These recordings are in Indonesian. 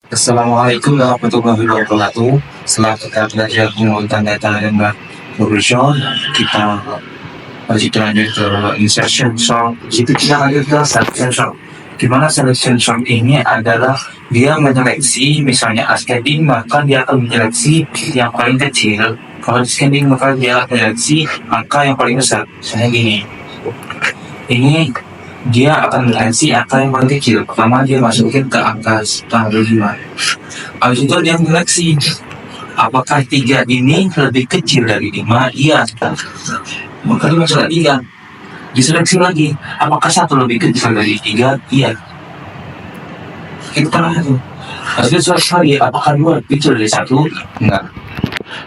Assalamualaikum warahmatullahi wabarakatuh. Setelah kita belajar menggunakan data dan progression, kita masih lanjut ke insertion sort. Itu kita lanjut ke selection sort. Dimana selection sort ini adalah dia menyeleksi, misalnya ascending maka dia akan menyeleksi yang paling kecil. Kalau descending maka dia akan menyeleksi angka yang paling besar. Misalnya gini, ini dia akan menyeleksi angka yang paling kecil. Pertama dia masukin ke angka tanggal 5. Habis itu dia menyeleksi apakah 3 ini lebih kecil dari 5? Iya. Maka dia masuk ke 3. Diseleksi lagi, apakah 1 lebih kecil dari 3? Iya. Itu kan itu. Habis itu seleksi lagi, apakah 2 lebih kecil dari 1? Enggak.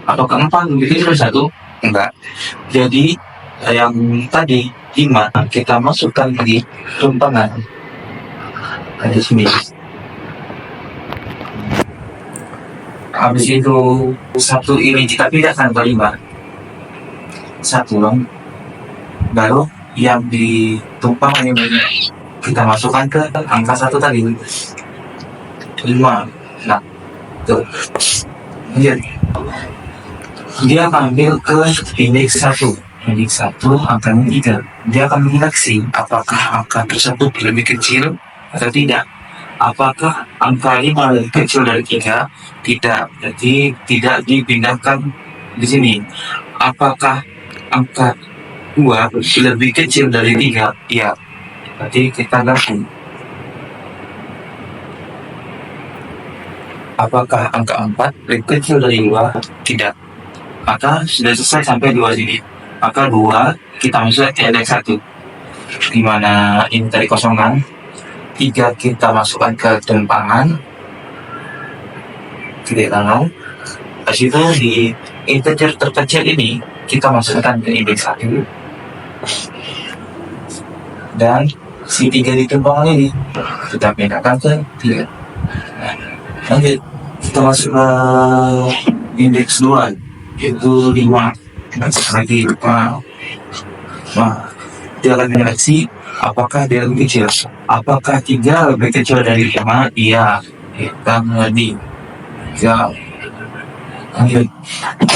Apakah 4 lebih kecil dari 1? Enggak. Jadi yang tadi 5 kita masukkan di tumpangan. Ada sini. Habis itu 1 ini kita pindahkan ke 5. 1 dong. Baru yang ditumpang ini kita masukkan ke angka 1 tadi. 5. Nah, tuh. Dia akan ambil ke indeks 1. Indeks 1 angkanya 3. Dia akan menyeleksi apakah angka tersebut lebih kecil atau tidak. Apakah angka 5 lebih kecil dari 3? Tidak. Jadi tidak dipindahkan di sini. Apakah angka 2 lebih kecil dari 3? Iya. Berarti kita ganti. Apakah angka 4 lebih kecil dari 2? Tidak. Maka sudah selesai sampai 2 sini. Maka 2 kita masuk ke indeks 1. Dimana ini tadi kosongan. 3 kita masukkan ke tumpangan. Kedengaran. Habis itu di integer terkecil ini kita masukkan ke indeks 1. Dan si 3 di tumpangan ini kita pindahkan ke 3. Lanjut kita masuk ke indeks 2 yaitu 5. Lagi dia akan menyeleksi apakah dia lebih kecil. Apakah 3 lebih kecil dari 5? Iya. Kita mengerti. Ya.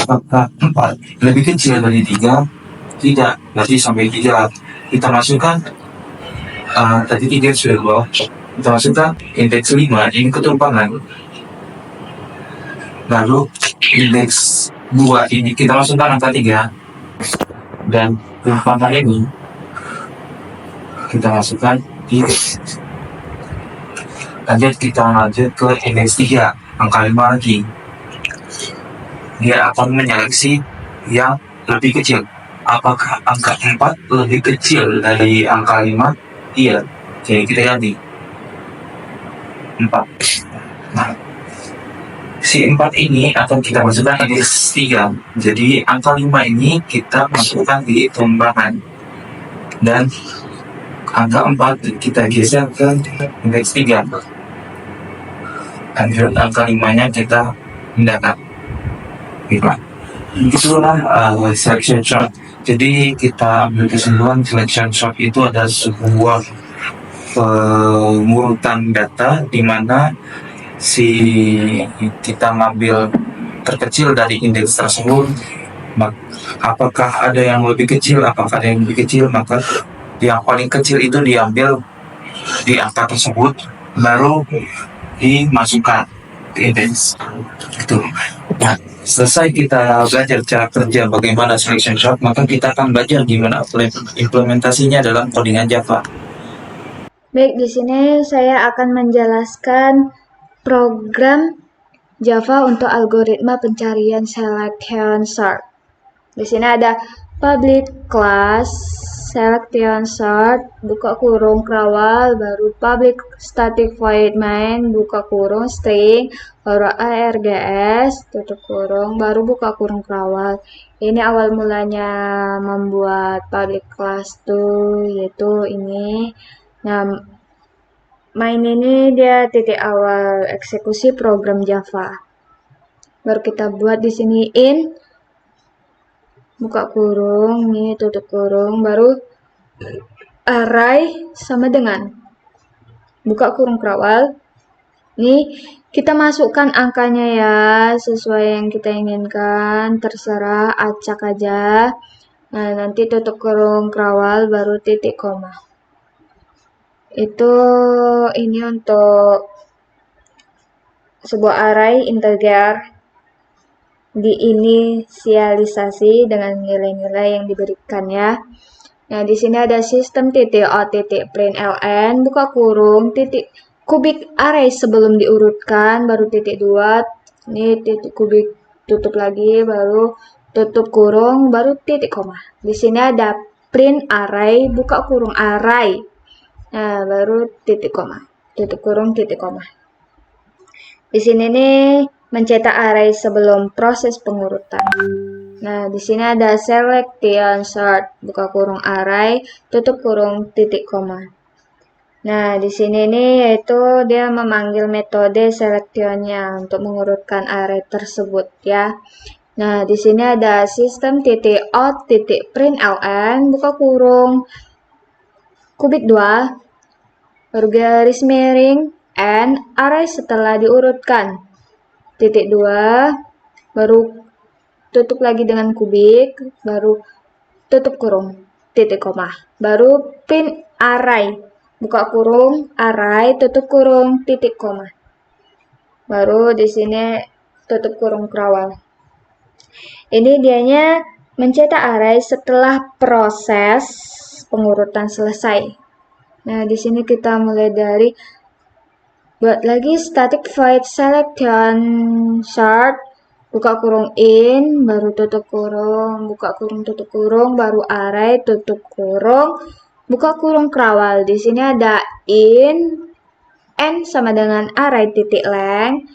Apakah 4 lebih kecil dari 3? Tidak. Berarti sampai 3 kita masukkan tadi 3 sudah bawah. Kita masukkan indeks 5 ini ketumpangan. Lalu indeks 2 ini kita masukkan angka 3. Dan tumpangan ini kita masukkan di lanjut kita lanjut ke indeks 3 angka 5 lagi. Dia akan menyeleksi yang lebih kecil. Apakah angka 4 lebih kecil dari angka 5? Iya. Jadi kita ganti 4. Nah, si 4 ini akan kita masukkan di indeks 3. Jadi angka 5 ini kita masukkan di tumpangan. Dan angka 4 kita geser ke indeks 3. Lanjut angka 5-nya kita pindahkan. Itulah selection sort. Jadi kita ambil kesimpulan selection sort itu adalah sebuah pengurutan data di mana si kita ngambil terkecil dari indeks tersebut. Apakah ada yang lebih kecil? Apakah ada yang lebih kecil? Maka yang paling kecil itu diambil di angka tersebut, baru dimasukkan ke indeks. Itu. Nah, selesai kita belajar cara kerja bagaimana selection sort, maka kita akan belajar gimana implementasinya dalam codingan Java. Baik, di sini saya akan menjelaskan program Java untuk algoritma pencarian selection sort. Di sini ada public class selection sort buka kurung krawal, baru public static void main buka kurung string, baru args tutup kurung, baru buka kurung krawal. Ini awal mulanya membuat public class tuh yaitu ini. Nah, main ini dia titik awal eksekusi program Java. Baru kita buat di sini in buka kurung, ini tutup kurung, baru array sama dengan buka kurung krawal, Nih, kita masukkan angkanya ya, sesuai yang kita inginkan, terserah, acak aja. Nah, nanti tutup kurung krawal, baru titik koma. Itu ini untuk sebuah array integer diinisialisasi dengan nilai-nilai yang diberikan ya. Nah, di sini ada sistem titik o titik print ln buka kurung titik kubik array sebelum diurutkan baru titik 2. Ini titik kubik tutup lagi baru tutup kurung baru titik koma. Di sini ada print array buka kurung array. Nah, baru titik koma. Tutup kurung titik koma. Di sini nih mencetak array sebelum proses pengurutan. Nah, di sini ada selection sort buka kurung array tutup kurung titik koma. Nah, di sini nih yaitu dia memanggil metode selectionnya untuk mengurutkan array tersebut ya. Nah, di sini ada sistem titik out titik print ln buka kurung kubik 2 baru garis miring and array setelah diurutkan titik 2 baru tutup lagi dengan kubik baru tutup kurung titik koma baru print array buka kurung array tutup kurung titik koma baru di sini tutup kurung krawal. Ini dianya mencetak array setelah proses pengurutan selesai. Nah, di sini kita mulai dari buat lagi static void selection sort buka kurung in baru tutup kurung buka kurung tutup kurung baru array tutup kurung buka kurung krawal. Di sini ada in n sama dengan array titik length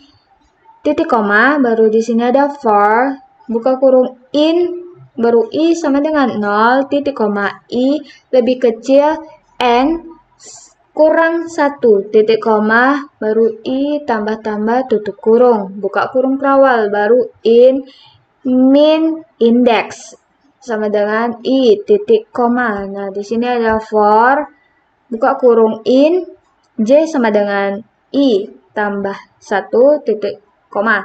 titik koma baru di sini ada for buka kurung in baru i sama dengan 0 titik koma i lebih kecil n kurang 1 titik koma baru i tambah tutup kurung buka kurung krawal baru in min index sama dengan i titik koma. Nah, di sini ada for buka kurung in j sama dengan i tambah 1 titik koma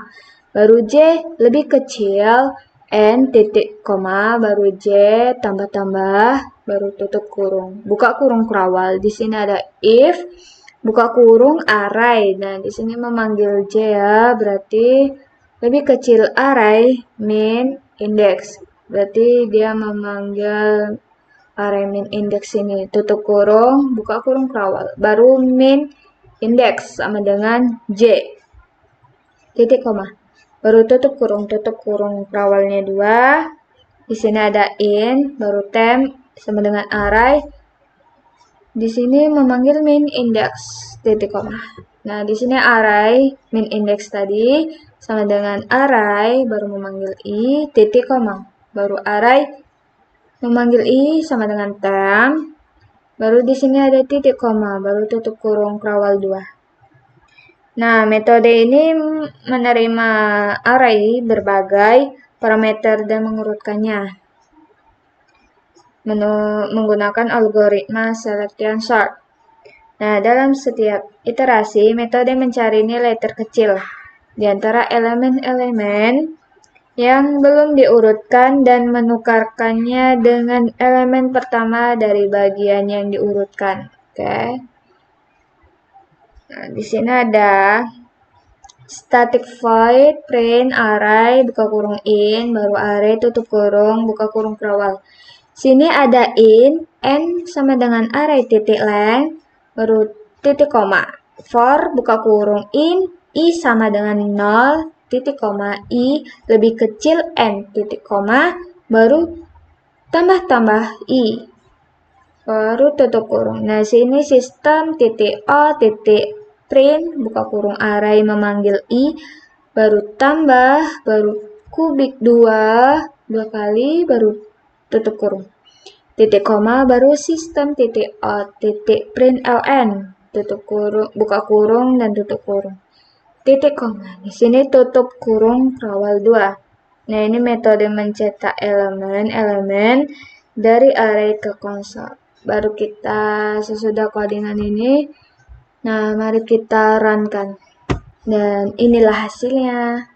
baru j lebih kecil n titik koma baru j tambah baru tutup kurung buka kurung krawal. Di sini ada if buka kurung array. Nah, di sini memanggil j ya, berarti lebih kecil array min index. Berarti dia memanggil array min index ini tutup kurung buka kurung krawal baru min index sama dengan j titik koma baru tutup kurung krawalnya 2. Di sini ada in baru temp sama dengan array. Di sini memanggil min index titik koma. Nah, di sini array min index tadi sama dengan array baru memanggil i titik koma baru array memanggil i sama dengan temp baru di sini ada titik koma baru tutup kurung krawal 2. Nah, metode ini menerima array berbagai parameter dan mengurutkannya menggunakan algoritma selection sort. Nah, dalam setiap iterasi, metode mencari nilai terkecil di antara elemen-elemen yang belum diurutkan dan menukarkannya dengan elemen pertama dari bagian yang diurutkan. Oke. Nah, di sini ada static void print array buka kurung in baru array tutup kurung buka kurung krawal. Sini ada in n sama dengan array titik length baru titik koma for buka kurung in i sama dengan 0 titik koma i lebih kecil n titik koma baru tambah i baru tutup kurung. Nah, sini sistem titik o titik print buka kurung array memanggil i baru tambah baru kubik 2 kali baru tutup kurung titik koma baru sistem titik o titik print ln tutup kurung buka kurung dan tutup kurung titik koma. Di sini tutup kurung krawal 2. Nah, ini metode mencetak elemen-elemen dari array ke konsol. Baru kita sesudah codingan ini, nah mari kita runkan. Dan inilah hasilnya.